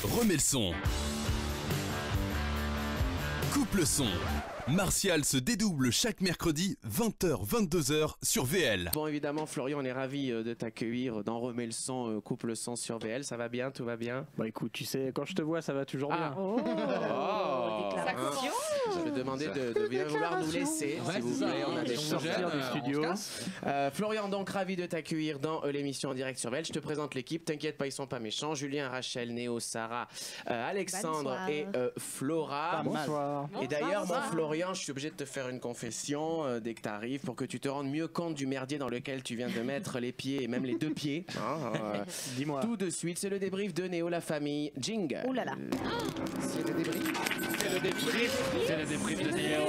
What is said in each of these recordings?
Remets le son. Coupe le son. Martial se dédouble chaque mercredi 20h-22h sur VL. Bon, évidemment, Florian, on est ravis de t'accueillir dans Remets le son, Coupe le son sur VL. Ça va bien? Tout va bien? Bah écoute, tu sais, quand je te vois, ça va toujours bien. Déclaration. Je vais demander de bien vouloir nous laisser, s'il vous plaît. On a des sortir du studio. Florian, donc ravi de t'accueillir dans l'émission en direct sur VL. Je te présente l'équipe. T'inquiète pas, ils sont pas méchants. Julien, Rachel, Néo, Sarah, Alexandre Bonsoir. et Flora. Bonsoir. Et d'ailleurs, mon Florian, je suis obligé de te faire une confession dès que tu arrives pour que tu te rendes mieux compte du merdier dans lequel tu viens de mettre les pieds et même les 2 pieds. Dis-moi. Tout de suite, c'est le débrief de Néo, la famille. Jingle. Ouh là là. C'est le débrief. C'est le débrief de Néo.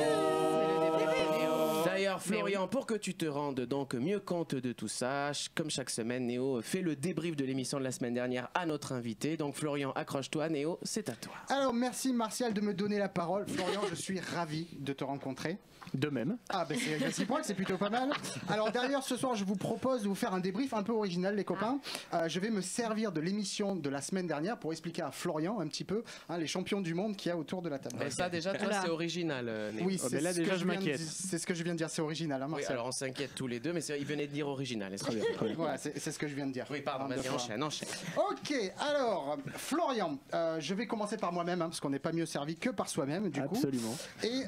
D'ailleurs, Florian, pour que tu te rendes donc mieux compte de tout ça, comme chaque semaine, Néo fait le débrief de l'émission de la semaine dernière à notre invité. Donc, Florian, accroche-toi. Néo, c'est à toi. Alors merci Martial de me donner la parole. Florian, je suis ravi de te rencontrer. De même. Ah ben c'est réciproque, c'est plutôt pas mal. Alors d'ailleurs ce soir je vous propose de vous faire un débrief un peu original les copains. Je vais me servir de l'émission de la semaine dernière pour expliquer à Florian un petit peu les champions du monde qu'il y a autour de la table. Et ça, déjà, toi, c'est original, Néo. Oui, mais là, ce déjà, que je viens de m'inquiète. dire, c'est ce que je viens de dire, c'est original hein, Oui, Martial. alors on s'inquiète tous les deux, mais il venait de dire original. Est-ce que... Voilà, c'est ce que je viens de dire. Oui, pardon, vas-y, enchaîne. Ok, alors Florian, je vais commencer par moi-même parce qu'on n'est pas mieux servi que par soi-même du coup. Absolument. Et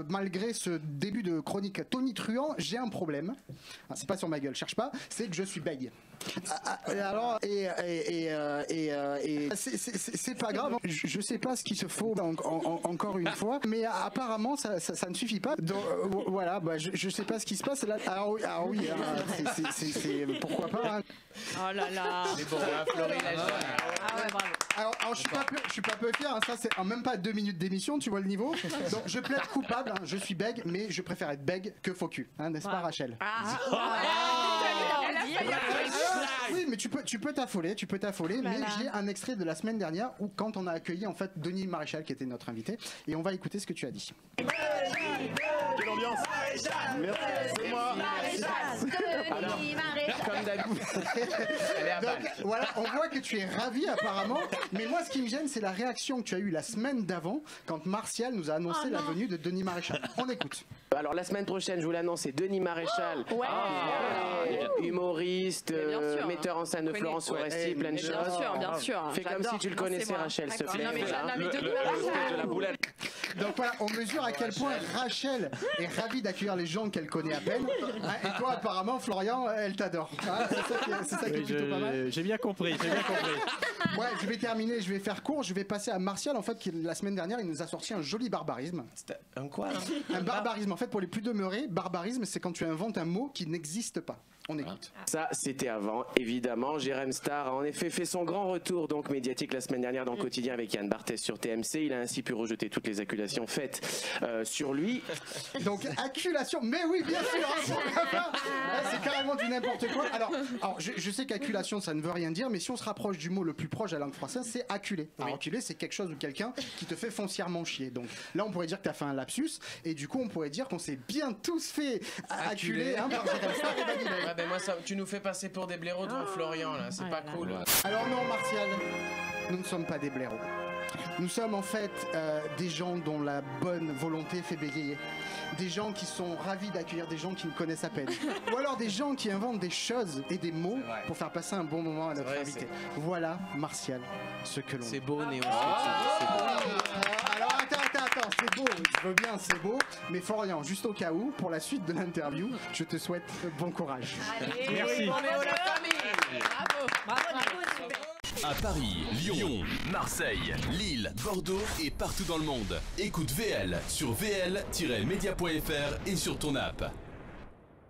malgré ce début de chronique tonitruant, j'ai un problème. C'est pas sur ma gueule, cherche pas. C'est que je suis bègue. Alors c'est pas grave. Je sais pas ce qu'il se faut encore une fois, mais apparemment ça ne suffit pas. Donc voilà, bah, je sais pas ce qui se passe là. Ah oui, c'est pourquoi pas. Hein. Oh là là. C'est bon, Florian, Ah ouais, bravo. Alors je suis pas peu fier, hein, ça c'est en même pas 2 minutes d'émission, tu vois le niveau. Donc je plaide coupable, hein, je suis bègue, mais je préfère être bègue que faux cul, hein, n'est-ce pas Rachel? Oui, mais tu peux t'affoler, mais j'ai un extrait de la semaine dernière où quand on a accueilli en fait Denis Maréchal qui était notre invité, et on va écouter ce que tu as dit. Quelle ambiance. C'est moi. comme d'habitude. Elle est à balle. Donc voilà, on voit que tu es ravi apparemment, mais moi ce qui me gêne c'est la réaction que tu as eue la semaine d'avant quand Martial nous a annoncé la venue de Denis Maréchal. On écoute. Alors la semaine prochaine, je vous l'annonce, c'est Denis Maréchal, humoriste, metteur en scène de Florence Foresti, plein de choses. Bien sûr. Fais comme si tu le connaissais, Rachel, s'il te plaît. Non, mais Denis Maréchal. Donc voilà, on mesure à quel point Rachel est ravie d'accueillir les gens qu'elle connaît à peine. Hein, et toi, apparemment, Florian, elle t'adore. Hein, c'est ça qui est plutôt pas mal. J'ai bien compris. Ouais, je vais terminer, je vais faire court, je vais passer à Martial. En fait, qui, la semaine dernière, il nous a sorti un joli barbarisme. Un quoi là? Un barbarisme. En fait, pour les plus demeurés, barbarisme, c'est quand tu inventes un mot qui n'existe pas. On écoute. Ça, c'était avant, évidemment. Jérém Star a en effet fait son grand retour donc médiatique la semaine dernière dans le Quotidien avec Yann Barthès sur TMC. Il a ainsi pu rejeter toutes les accusations faites sur lui. Donc, acculation, mais oui, bien sûr, hein, c'est carrément du n'importe quoi. Alors je sais qu'acculation, ça ne veut rien dire, mais si on se rapproche du mot le plus proche de la langue française, c'est acculer. Alors, acculer, c'est quelque chose ou quelqu'un qui te fait foncièrement chier. Donc là, on pourrait dire que tu as fait un lapsus, et du coup, on pourrait dire qu'on s'est bien tous fait acculer hein, par Jérém Star et Daniel. Ah ben moi, ça, tu nous fais passer pour des blaireaux devant Florian là, c'est pas cool. Alors non, Martial, nous ne sommes pas des blaireaux. Nous sommes en fait des gens dont la bonne volonté fait bégayer. Des gens qui sont ravis d'accueillir des gens qui ne connaissent à peine. Ou alors des gens qui inventent des choses et des mots pour faire passer un bon moment à notre invité. Voilà, Martial, ce que l'on... C'est beau, Néo. Alors attends, c'est beau, je veux bien, c'est beau. Mais Florian, juste au cas où, pour la suite de l'interview, je te souhaite bon courage. Allez, Merci. Bravo, Nico. À Paris, Lyon, Marseille, Lille, Bordeaux et partout dans le monde. Écoute VL sur vl-media.fr et sur ton app.